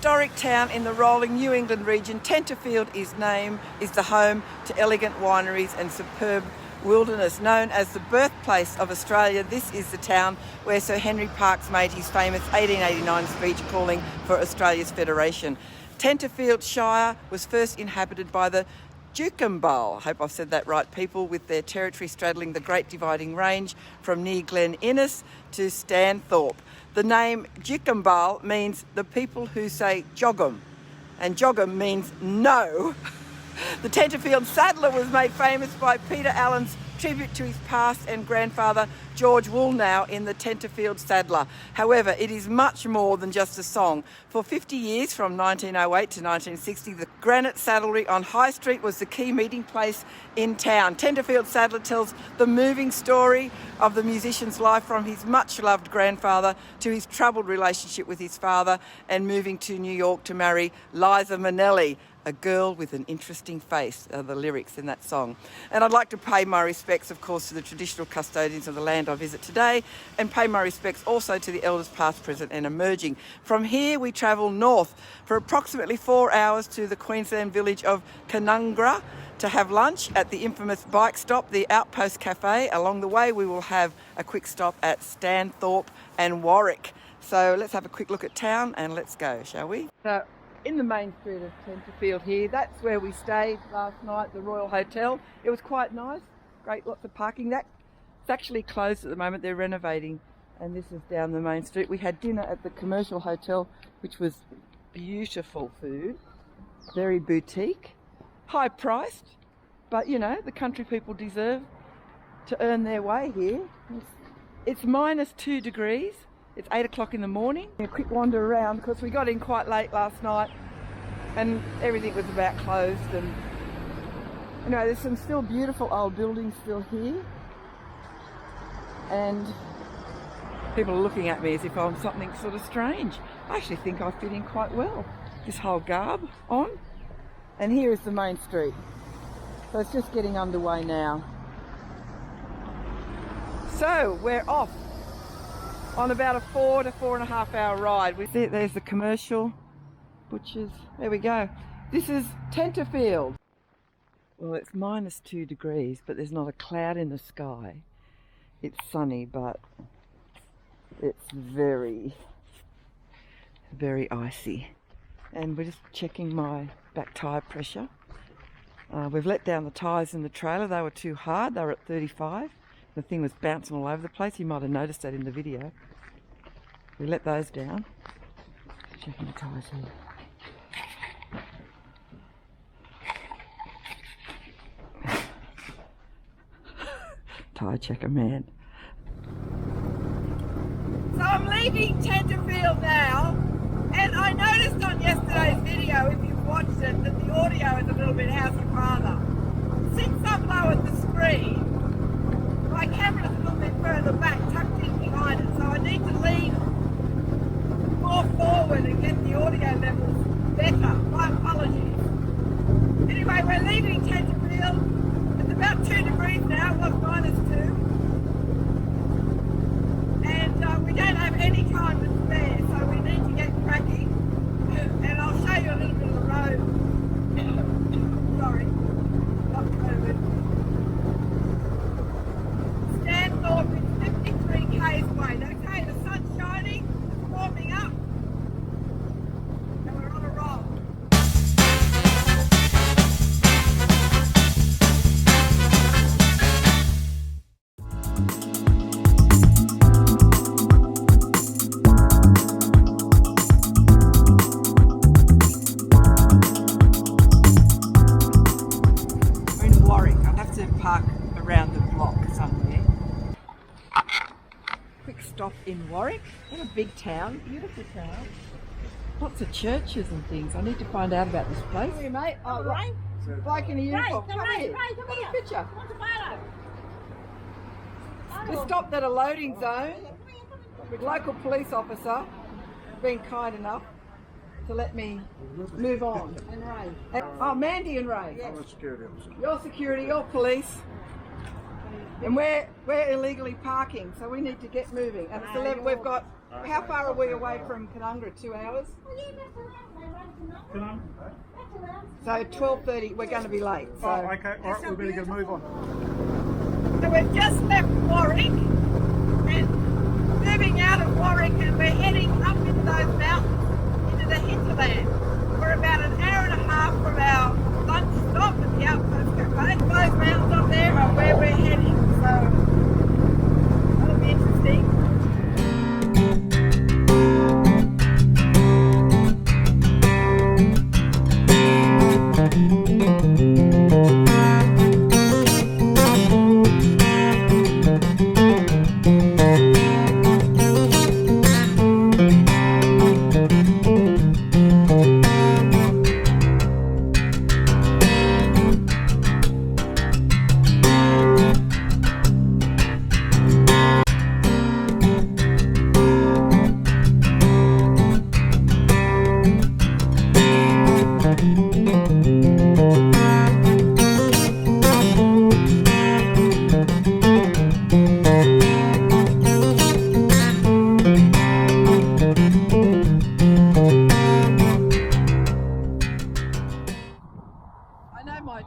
historic town in the rolling New England region, Tenterfield is the home to elegant wineries and superb wilderness. Known as the birthplace of Australia, this is the town where Sir Henry Parkes made his famous 1889 speech calling for Australia's federation. Tenterfield Shire was first inhabited by the Jukumbal, I hope I've said that right, people with their territory straddling the Great Dividing Range from near Glen Innes to Stanthorpe. The name Jukumbal means the people who say joggum, and joggum means no. The Tenterfield saddler was made famous by Peter Allen's tribute to his past and grandfather George Woolnow in the Tenterfield Saddler. However, it is much more than just a song. For 50 years, from 1908 to 1960, the granite saddlery on High Street was the key meeting place in town. Tenterfield Saddler tells the moving story of the musician's life, from his much-loved grandfather to his troubled relationship with his father and moving to New York to marry Liza Minnelli, a girl with an interesting face, are the lyrics in that song. And I'd like to pay my respects, of course, to the traditional custodians of the land I visit today, and pay my respects also to the elders past, present and emerging. From here we travel north for approximately 4 hours to the Queensland village of Canungra to have lunch at the infamous bike stop, the Outpost Cafe. Along the way we will have a quick stop at Stanthorpe and Warwick. So let's have a quick look at town and let's go, shall we? So, in the main street of Tenterfield here, that's where we stayed last night, the Royal Hotel. It was quite nice, great, lots of parking. That's actually closed at the moment, they're renovating, and this is down the main street. We had dinner at the Commercial Hotel, which was beautiful food, very boutique, high priced, but you know, the country people deserve to earn their way here. It's minus 2 degrees. It's 8 o'clock in the morning. A quick wander around because we got in quite late last night and everything was about closed, and you know, there's some still beautiful old buildings still here, and people are looking at me as if I'm something sort of strange. I actually think I fit in quite well, this whole garb on. And here is the main street. So it's just getting underway now. So we're off on about a 4 to 4.5 hour ride. We see there's the Commercial, Butchers. There we go. This is Tenterfield. Well, it's minus 2 degrees, but there's not a cloud in the sky. It's sunny, but it's very, very icy. And we're just checking my back tyre pressure. We've let down the tyres in the trailer. They were too hard. They were at 35. The thing was bouncing all over the place. You might have noticed that in the video. We let those down. Checking the tyres here. Tyre checker man. So I'm leaving Tenterfield now, and I noticed on yesterday's video, if you've watched it, that the audio is a little bit housey father. Since I've lowered the screen, my camera's a little bit further back, tucked in behind it, so I need to lean more forward and get the audio levels better. My apologies. Anyway, we're leaving Tenterfield. It's about 2 degrees now, it was minus 2. And we don't have any time to spare, so we need to get cracking. And I'll show you a little bit of the road. Sorry, not COVID. Stanthorpe is 53 k's away. Okay, the sun's shining, it's warming up, and we're on a roll. We're in Warwick. I'll have to park around the block somewhere. Quick stop in Warwick. What a big town, beautiful town. Lots of churches and things. I need to find out about this place. How are you, mate? Oh, right. Bloke in a uniform. Come here. Come here. Picture. We stopped at a loading zone. Local police officer being kind enough to let me move on. And Ray. Oh, Mandy and Ray. Yes. I'm a security officer. You're security, you're police. And we're illegally parking, so we need to get moving. And it's 11. We've got How far are we away from Canungra? 2 hours? So 12:30, we're going to be late. So. Oh, okay. All right, we better get a move on. So we've just left Warwick and moving out of Warwick, and we're heading up into those mountains, into the hinterland. We're about an hour and a half from our lunch stop at the Outpost Cafe. Those mountains up there are where we're heading, so that'll be interesting.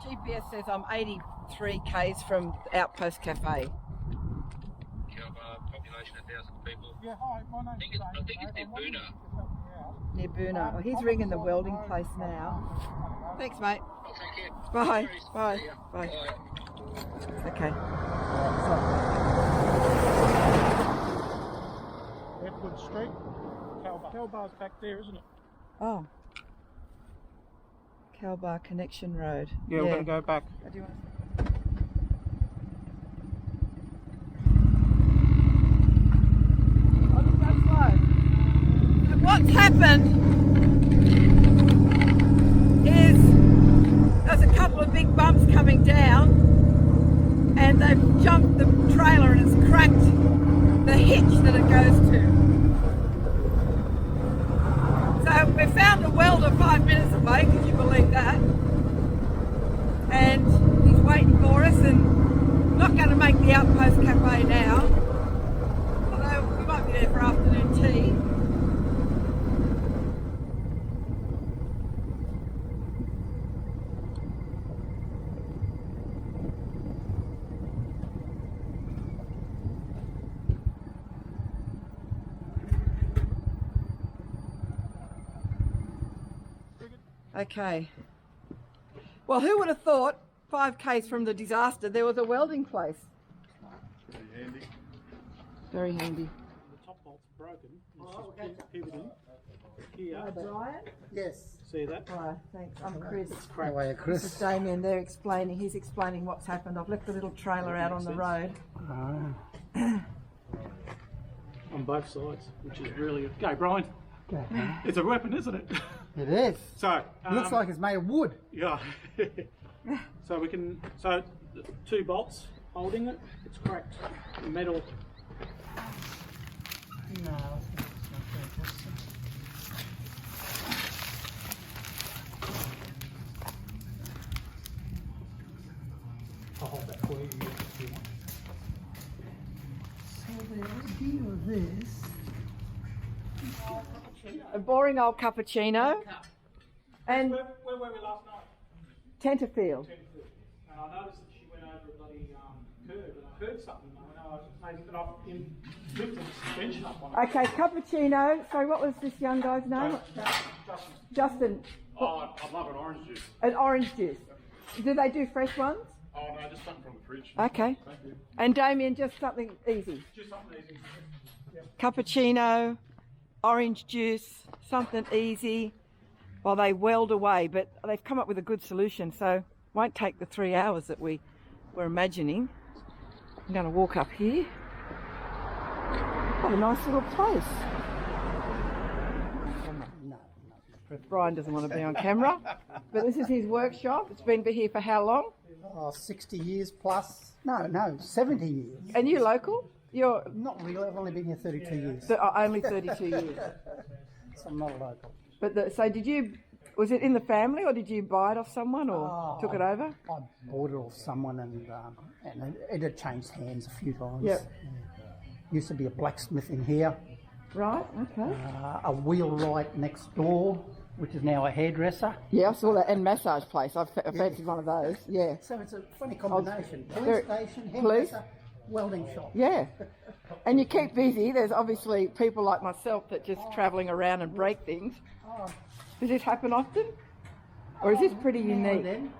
GPS says I'm 83 k's from the Outpost Cafe. Population of 1,000 people. Yeah, hi, my name's I think it's near Boona. Near Boona. Well, he's ringing the welding place now. Thanks, mate. I'll take care. Bye. Bye. Bye. Okay. Edward Street, Calbar. Calbar's back there, isn't it? Oh. Calbar Connection Road. Yeah, we're going to go back. Do you want What's happened is there's a couple of big bumps coming down, and they've jumped the trailer and it's cracked the hitch that it goes to. So we found a welder 5 minutes away, could you believe that? And he's waiting for us, and not going to make the Outpost Cafe now, although we might be there for afternoon tea. Okay. Well, who would have thought 5 k's from the disaster there was a welding place? Very handy. Very handy. The top bolt's broken. It's just pivoting. Here. Brian? Yes. See that? Hi, thanks. I'm Chris. How are you, Chris? This is Damien. He's explaining what's happened. I've left the little trailer out on the road. On both sides, which is really... Go, Brian. Okay. It's a weapon, isn't it? It is. So... It looks like it's made of wood. Yeah. So we can... So, 2 bolts holding it. It's cracked. The metal... No. I'll hold that for you if you want. So the idea of this... A boring old cappuccino. And Where were we last night? Tenterfield. And I noticed that she went over a bloody curve, and I heard something. I was maybe that I've lifted the suspension up on it. Okay, cappuccino. Sorry, what was this young guy's name? Justin. Oh, I'd love an orange juice. An orange juice. Do they do fresh ones? Oh no, just something from the fridge. Okay. Thank you. And Damien, just something easy. Just something easy. Cappuccino, orange juice, something easy while they weld away. But they've come up with a good solution, so won't take the 3 hours that we were imagining. I'm going to walk up here. What a nice little place. Brian doesn't want to be on camera, but this is his workshop. It's been here for how long? Oh, 60 years plus. No, 70 years. And you local? You're Not really. I've only been here 32 years. only 32 years. So I'm not a local. But so was it in the family, or did you buy it off someone, or took it over? I bought it off someone, and it had changed hands a few times. Yep. Used to be a blacksmith in here, Right, okay. A wheelwright next door, which is now a hairdresser. Yeah, I saw that, and massage place. I fancied one of those, yeah. So it's a funny combination. There- Police station, police? hairdresser, welding shop. Yeah. And you keep busy. There's obviously people like myself that just travelling around and break things. Oh, Does this happen often? Or is this pretty now and unique? then,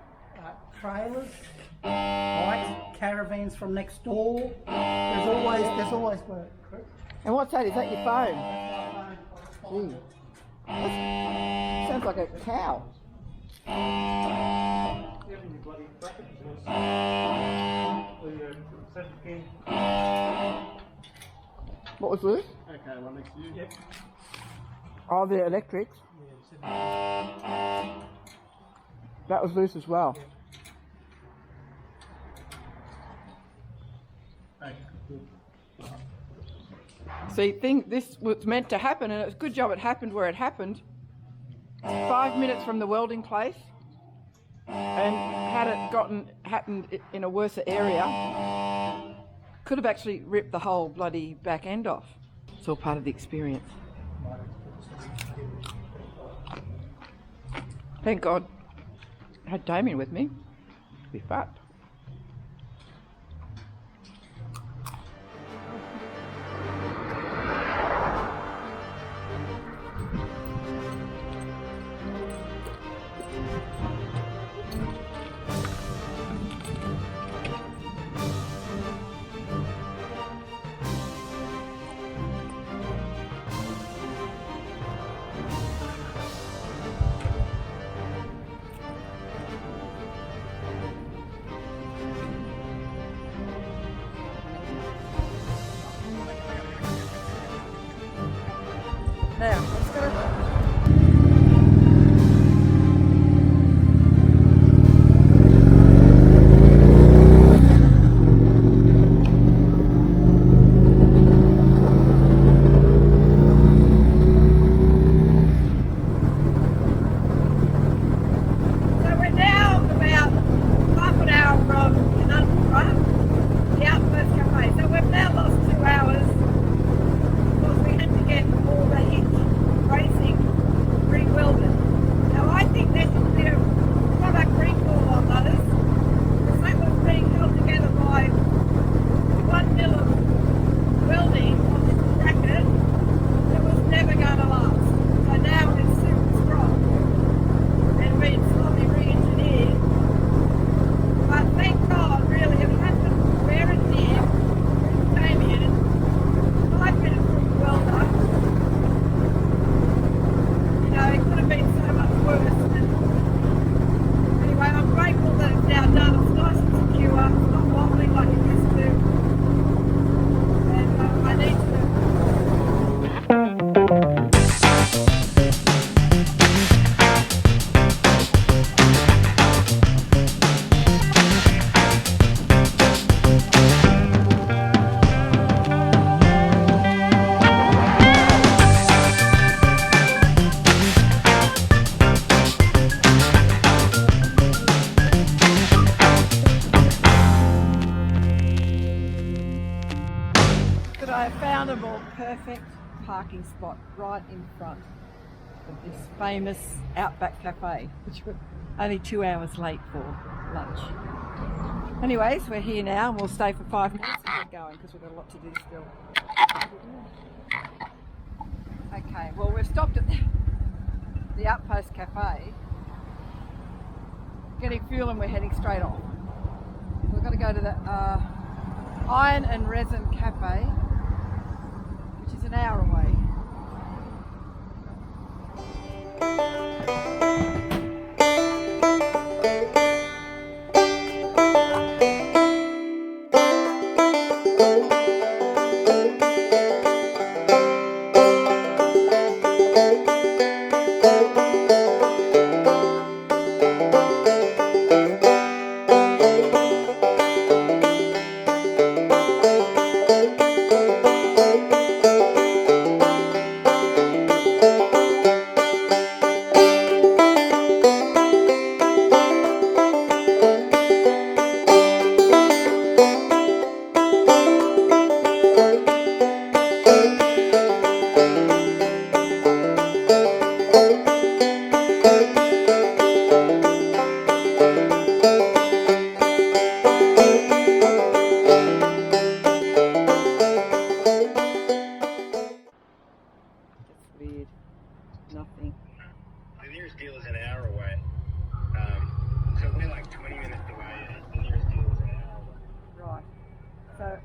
trailers, bikes, caravans from next door. There's always work. And what's that? Is that your phone? Gee. Sounds like a cow. What was this? Okay, one next to you. Yep. Oh, the electrics. That was loose as well. See, this was meant to happen, and it's a good job it happened where it happened. 5 minutes from the welding place, and had it happened in a worse area, could have actually ripped the whole bloody back end off. It's all part of the experience. Thank God I had Damien with me. Be fat. Now, let's go. So we're now about half an hour from the Outpost Cafe. So we've now lost 2 hours because we had to get all the hitch racing re-welded. Now I think there should be a product recall on those because that was being held together by 1 mil of welding on this bracket that was never going to last. So now it's super strong and being slowly re-engineered. But thank God, really, it happened where it did. It came in 5 minutes from the welder. You know, it could have been so much worse. And anyway, I'm grateful that it's now done. It's nice and secure. It's not wobbling like it used to. And I need to. But I have found a more perfect parking spot right in front of this famous Outback Cafe, which we're only 2 hours late for lunch. Anyways, we're here now and we'll stay for 5 minutes and get going because we've got a lot to do still. Okay, well we've stopped at the Outpost Cafe, getting fuel and we're heading straight off. We've got to go to the Iron and Resin Cafe, which is an hour away.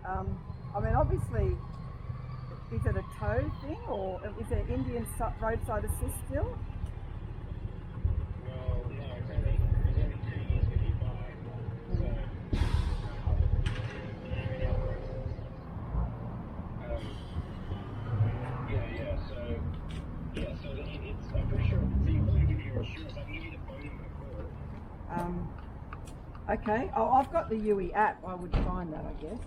I mean, obviously, is it a tow thing or is it Indian roadside assist still? Well, no, it's only 2 years with your bike. So it's, I'm pretty sure, so you want to give your insurance, I can give you the phone number for it. Okay. Oh, I've got the UE app. I would find that, I guess.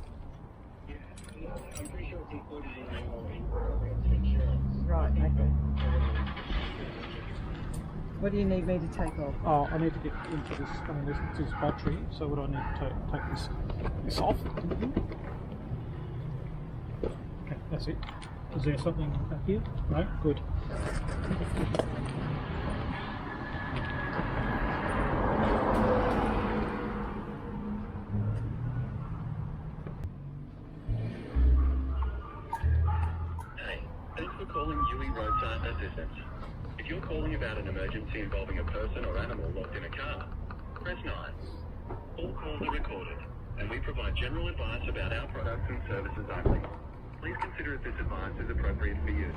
Yeah, I'm pretty sure it's included in your comprehensive insurance. Right. Okay. What do you need me to take off? Oh, I need to get into this. I mean, this is battery. So what do I need to take this off? Okay, that's it. Is there something back here? No, good. Hey, thanks for calling UE Roadside Assistance. If you're calling about an emergency involving a person or animal locked in a car, press 9. All calls are recorded, and we provide general advice about our products and services only. Please consider if this advice is appropriate for you.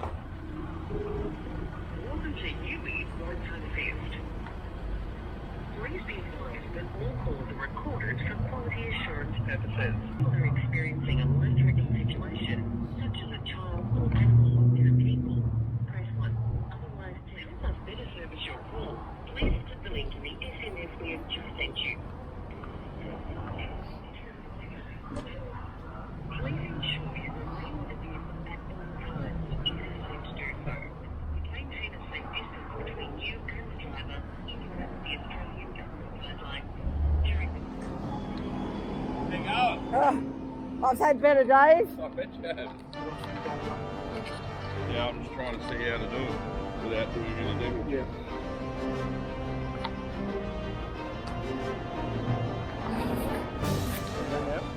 Welcome to UE Roadside Assist. Please be advised that all calls are recorded for quality assurance purposes. If you are experiencing a life-threatening situation, such as a child or animal locked in a vehicle, press 1. Otherwise, to help us better service your call, please click the link in the SMS we have just sent you. Please ensure you remain with the vehicle at all times if you have to do so. Maintain a safe distance between you and the driver in line with the Australian government guidelines. During the I've had better days. I bet you have. Yeah, I'm just trying to see how to do it without doing any damage. Yeah.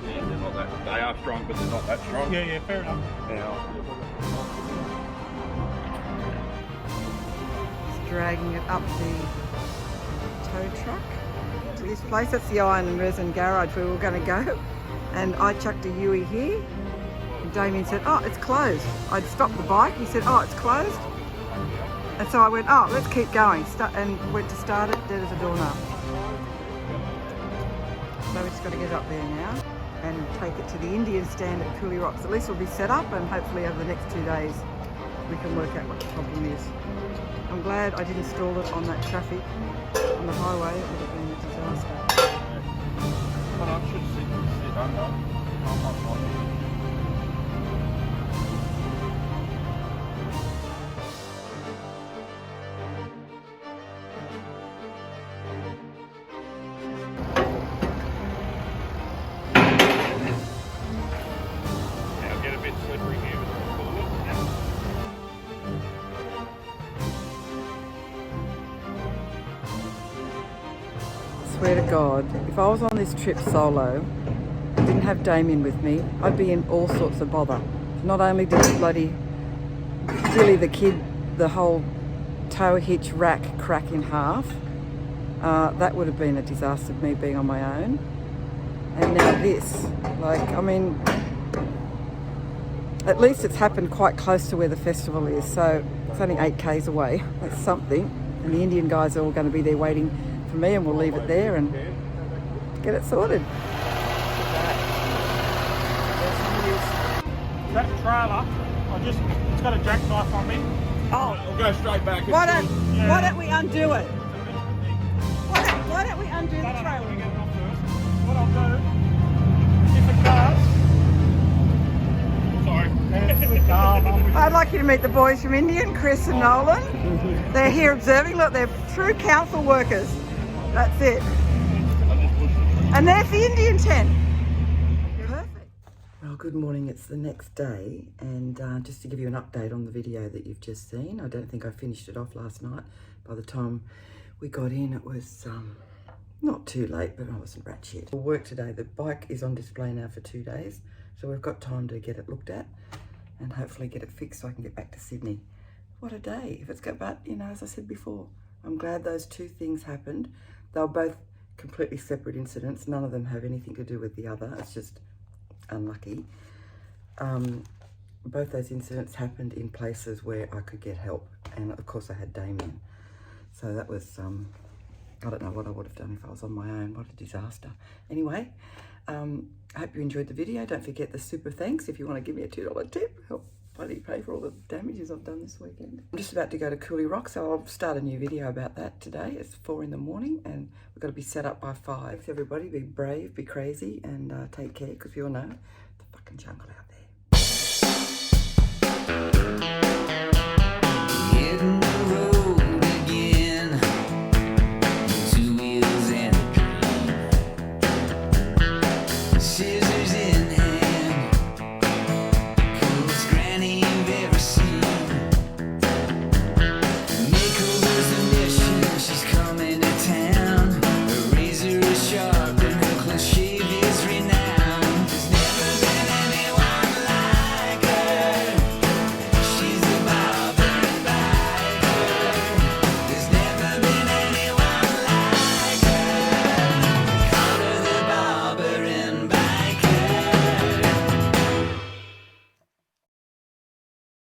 Yeah, they're not that. They are strong, but they're not that strong. Yeah, fair enough. Just dragging it up the tow truck to this place. That's the Iron and Resin Garage where we were going to go. And I chucked a UE here. And Damien said, oh, it's closed. I'd stopped the bike. He said, oh, it's closed. And so I went, oh, let's keep going. And went to start it, dead as a doornail. So we just got to get it up there now and take it to the Indian stand at Cooly Rocks. At least it'll be set up and hopefully over the next 2 days we can work out what the problem is. I'm glad I didn't stall it on that traffic on the highway. It would have been a disaster. But I should sit under. I'll get a bit slippery here with the forward. Swear to God, if I was on this trip solo, didn't have Damien with me, I'd be in all sorts of bother. Not only did bloody Billy the kid, the whole tow hitch rack crack in half, that would have been a disaster, me being on my own. And now this, like, I mean, at least it's happened quite close to where the festival is, so it's only 8 k's away. That's something. And the Indian guys are all going to be there waiting for me, and we'll leave it there and get it sorted. That trailer, it's got a jackknife on me. Oh, We'll go straight back. why don't we undo it? Why don't we undo the trailer? What I'll do, if it does, Sorry. I'd like you to meet the boys from Indian, Chris and Nolan. They're here observing. Look, they're true council workers. That's it. And there's the Indian tent. Perfect. Well, good morning. It's the next day, and just to give you an update on the video that you've just seen, I don't think I finished it off last night. By the time we got in, it was not too late, but I wasn't rat shit. We'll work today. The bike is on display now for 2 days, so we've got time to get it looked at and hopefully get it fixed so I can get back to Sydney. What a day. If it's got, but you know, as I said before, I'm glad those 2 things happened. They were both completely separate incidents. None of them have anything to do with the other. It's just unlucky. Both those incidents happened in places where I could get help, and of course I had Damien. So that was, I don't know what I would have done if I was on my own. What a disaster. Anyway, I hope you enjoyed the video. Don't forget the super thanks if you want to give me a $2 tip. Help bloody pay for all the damages I've done this weekend. I'm just about to go to Cooly Rocks, so I'll start a new video about that today. It's 4 in the morning and we've got to be set up by 5. Thanks everybody, be brave, be crazy, and take care, because we all know the fucking jungle out there.